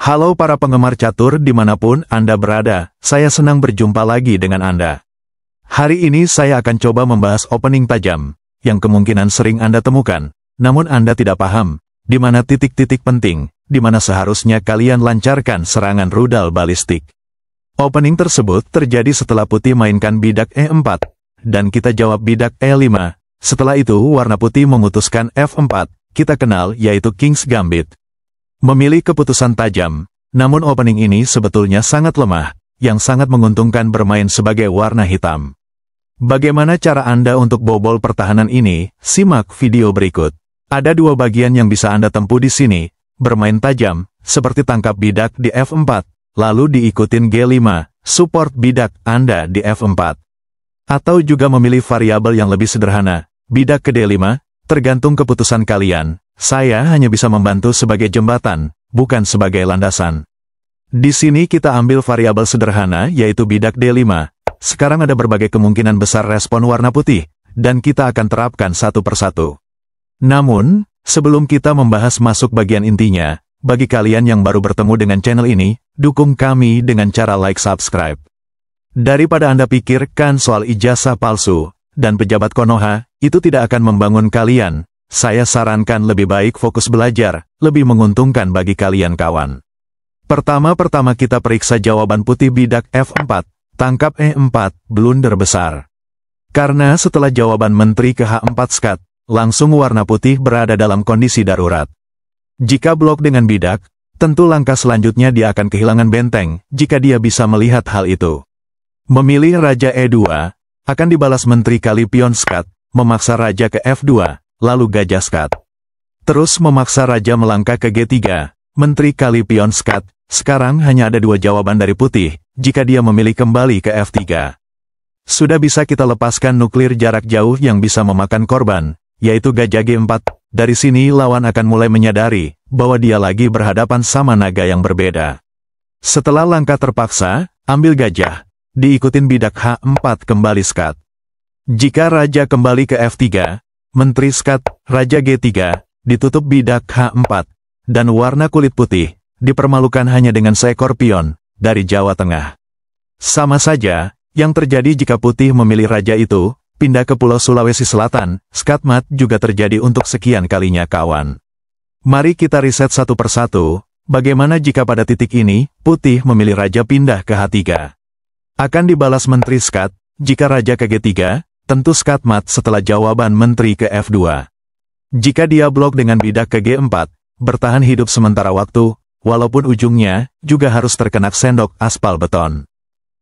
Halo para penggemar catur dimanapun Anda berada, saya senang berjumpa lagi dengan Anda. Hari ini saya akan coba membahas opening tajam, yang kemungkinan sering Anda temukan, namun Anda tidak paham, di mana titik-titik penting, di mana seharusnya kalian lancarkan serangan rudal balistik. Opening tersebut terjadi setelah putih mainkan bidak E4, dan kita jawab bidak E5. Setelah itu warna putih memutuskan F4, kita kenal yaitu King's Gambit. Memilih keputusan tajam, namun opening ini sebetulnya sangat lemah, yang sangat menguntungkan bermain sebagai warna hitam. Bagaimana cara Anda untuk bobol pertahanan ini? Simak video berikut. Ada dua bagian yang bisa Anda tempuh di sini, bermain tajam, seperti tangkap bidak di F4, lalu diikutin G5, support bidak Anda di F4. Atau juga memilih variabel yang lebih sederhana, bidak ke D5, tergantung keputusan kalian. Saya hanya bisa membantu sebagai jembatan, bukan sebagai landasan. Di sini kita ambil variabel sederhana yaitu bidak D5. Sekarang ada berbagai kemungkinan besar respon warna putih, dan kita akan terapkan satu persatu. Namun, sebelum kita membahas masuk bagian intinya, bagi kalian yang baru bertemu dengan channel ini, dukung kami dengan cara like subscribe. Daripada Anda pikirkan soal ijazah palsu, dan pejabat Konoha, itu tidak akan membangun kalian. Saya sarankan lebih baik fokus belajar, lebih menguntungkan bagi kalian kawan. Pertama-tama kita periksa jawaban putih bidak F4, tangkap E4, blunder besar. Karena setelah jawaban menteri ke H4 skat, langsung warna putih berada dalam kondisi darurat. Jika blok dengan bidak, tentu langkah selanjutnya dia akan kehilangan benteng, jika dia bisa melihat hal itu. Memilih Raja E2, akan dibalas menteri kali pion skat, memaksa Raja ke F2. Lalu gajah skat. Terus memaksa Raja melangkah ke G3, menteri kali pion skat. Sekarang hanya ada dua jawaban dari putih, jika dia memilih kembali ke F3. Sudah bisa kita lepaskan nuklir jarak jauh yang bisa memakan korban, yaitu gajah G4. Dari sini lawan akan mulai menyadari, bahwa dia lagi berhadapan sama naga yang berbeda. Setelah langkah terpaksa, ambil gajah, diikutin bidak H4 kembali skat. Jika Raja kembali ke F3, menteri skat, Raja G3, ditutup bidak H4, dan warna kulit putih, dipermalukan hanya dengan seekor pion, dari Jawa Tengah. Sama saja, yang terjadi jika putih memilih Raja itu, pindah ke Pulau Sulawesi Selatan, skatmat juga terjadi untuk sekian kalinya kawan. Mari kita riset satu persatu, bagaimana jika pada titik ini, putih memilih Raja pindah ke H3. Akan dibalas menteri skat, jika Raja ke G3, tentu skatmat setelah jawaban menteri ke F2. Jika dia blok dengan bidak ke G4, bertahan hidup sementara waktu, walaupun ujungnya juga harus terkena sendok aspal beton.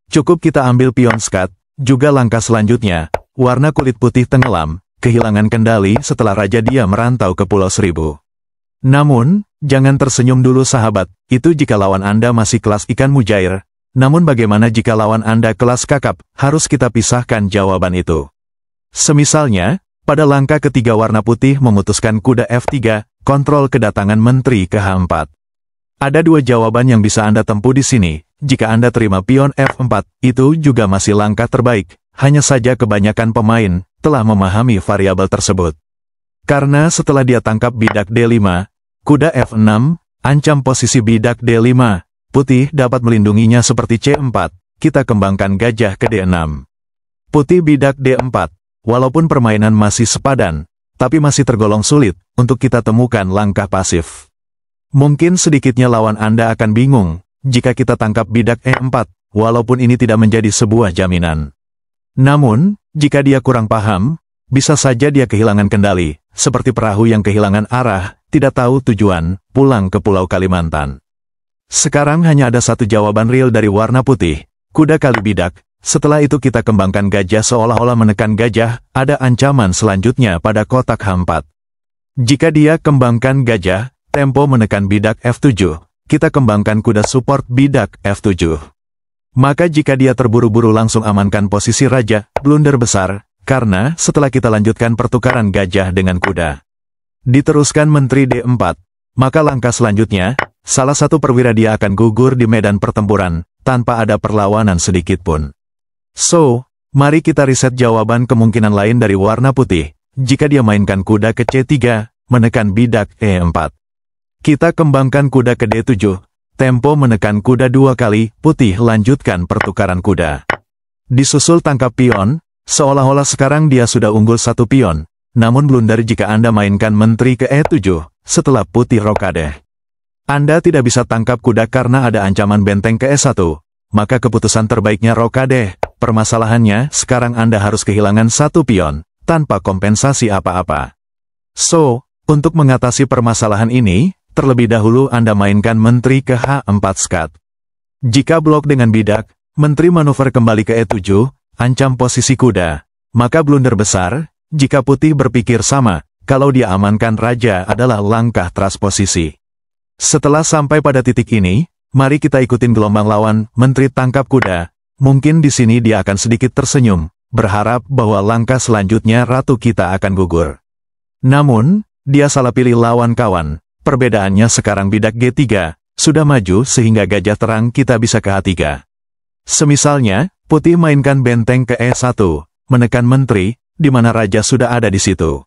Cukup kita ambil pion skat, juga langkah selanjutnya, warna kulit putih tenggelam, kehilangan kendali setelah Raja dia merantau ke Pulau Seribu. Namun, jangan tersenyum dulu sahabat, itu jika lawan Anda masih kelas ikan mujair. Namun bagaimana jika lawan Anda kelas kakap, harus kita pisahkan jawaban itu. Semisalnya, pada langkah ketiga warna putih memutuskan kuda F3, kontrol kedatangan menteri ke H4. Ada dua jawaban yang bisa Anda tempuh di sini, jika Anda terima pion F4, itu juga masih langkah terbaik, hanya saja kebanyakan pemain telah memahami variabel tersebut. Karena setelah dia tangkap bidak D5, kuda F6, ancam posisi bidak D5, putih dapat melindunginya seperti C4, kita kembangkan gajah ke D6. Putih bidak D4, walaupun permainan masih sepadan, tapi masih tergolong sulit, untuk kita temukan langkah pasif. Mungkin sedikitnya lawan Anda akan bingung, jika kita tangkap bidak E4, walaupun ini tidak menjadi sebuah jaminan. Namun, jika dia kurang paham, bisa saja dia kehilangan kendali, seperti perahu yang kehilangan arah, tidak tahu tujuan, pulang ke Pulau Kalimantan. Sekarang hanya ada satu jawaban real dari warna putih, kuda kali bidak. Setelah itu kita kembangkan gajah seolah-olah menekan gajah, ada ancaman selanjutnya pada kotak H4. Jika dia kembangkan gajah, tempo menekan bidak F7, kita kembangkan kuda support bidak F7. Maka jika dia terburu-buru langsung amankan posisi Raja, blunder besar, karena setelah kita lanjutkan pertukaran gajah dengan kuda. Diteruskan menteri D4, maka langkah selanjutnya, salah satu perwira dia akan gugur di medan pertempuran, tanpa ada perlawanan sedikit pun. So, mari kita riset jawaban kemungkinan lain dari warna putih, jika dia mainkan kuda ke C3, menekan bidak E4. Kita kembangkan kuda ke D7, tempo menekan kuda 2 kali, putih lanjutkan pertukaran kuda. Disusul tangkap pion, seolah-olah sekarang dia sudah unggul 1 pion, namun blunder jika Anda mainkan menteri ke E7, setelah putih rokade. Anda tidak bisa tangkap kuda karena ada ancaman benteng ke E1, maka keputusan terbaiknya rokade. Permasalahannya, sekarang Anda harus kehilangan 1 pion, tanpa kompensasi apa-apa. So, untuk mengatasi permasalahan ini, terlebih dahulu Anda mainkan menteri ke H4 skat. Jika blok dengan bidak, menteri manuver kembali ke E7, ancam posisi kuda. Maka blunder besar, jika putih berpikir sama, kalau dia amankan raja adalah langkah transposisi. Setelah sampai pada titik ini, mari kita ikutin gelombang lawan, menteri tangkap kuda. Mungkin di sini dia akan sedikit tersenyum, berharap bahwa langkah selanjutnya ratu kita akan gugur. Namun, dia salah pilih lawan kawan. Perbedaannya sekarang bidak G3, sudah maju sehingga gajah terang kita bisa ke H3. Semisalnya, putih mainkan benteng ke E1, menekan menteri, di mana raja sudah ada di situ.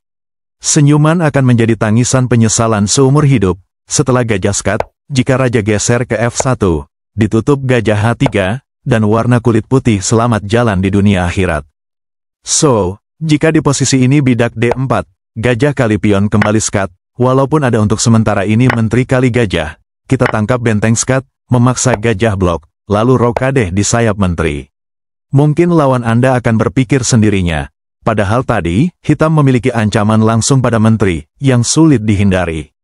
Senyuman akan menjadi tangisan penyesalan seumur hidup, setelah gajah skat, jika raja geser ke F1, ditutup gajah H3, dan warna kulit putih selamat jalan di dunia akhirat. So, jika di posisi ini bidak D4, gajah kali pion kembali skat, walaupun ada untuk sementara ini menteri kali gajah, kita tangkap benteng skat, memaksa gajah blok, lalu rokade di sayap menteri. Mungkin lawan Anda akan berpikir sendirinya, padahal tadi, hitam memiliki ancaman langsung pada menteri, yang sulit dihindari.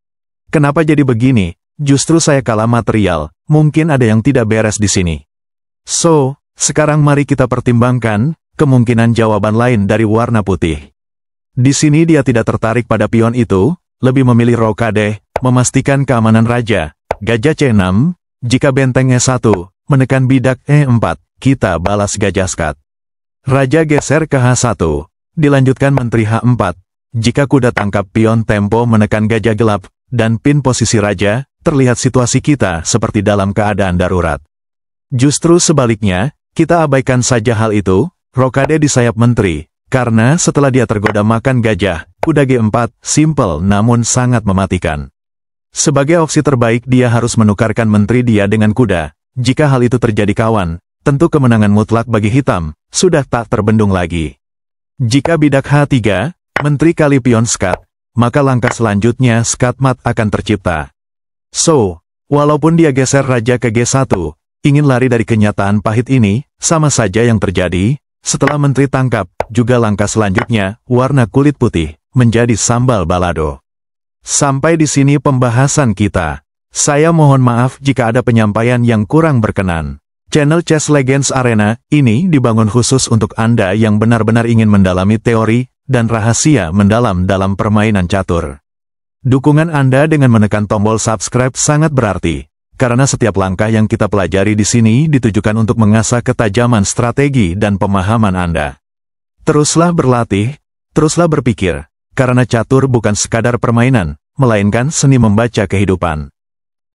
Kenapa jadi begini? Justru saya kalah material, mungkin ada yang tidak beres di sini. So, sekarang mari kita pertimbangkan, kemungkinan jawaban lain dari warna putih. Di sini dia tidak tertarik pada pion itu, lebih memilih rokade, memastikan keamanan raja, gajah C6, jika benteng E1, menekan bidak E4, kita balas gajah skat. Raja geser ke H1, dilanjutkan menteri H4, jika kuda tangkap pion tempo menekan gajah gelap, dan pin posisi raja, terlihat situasi kita seperti dalam keadaan darurat. Justru sebaliknya, kita abaikan saja hal itu, rokade di sayap menteri, karena setelah dia tergoda makan gajah, kuda G4, simple namun sangat mematikan. Sebagai opsi terbaik dia harus menukarkan menteri dia dengan kuda. Jika hal itu terjadi kawan, tentu kemenangan mutlak bagi hitam, sudah tak terbendung lagi. Jika bidak H3, menteri kali pion skat, maka langkah selanjutnya skatmat akan tercipta. So, walaupun dia geser raja ke G1, ingin lari dari kenyataan pahit ini, sama saja yang terjadi, setelah menteri tangkap, juga langkah selanjutnya, warna kulit putih, menjadi sambal balado. Sampai di sini pembahasan kita. Saya mohon maaf jika ada penyampaian yang kurang berkenan. Channel Chess Legends Arena ini dibangun khusus untuk Anda yang benar-benar ingin mendalami teori dan rahasia mendalam dalam permainan catur. Dukungan Anda dengan menekan tombol subscribe sangat berarti, karena setiap langkah yang kita pelajari di sini ditujukan untuk mengasah ketajaman strategi dan pemahaman Anda. Teruslah berlatih, teruslah berpikir, karena catur bukan sekadar permainan, melainkan seni membaca kehidupan.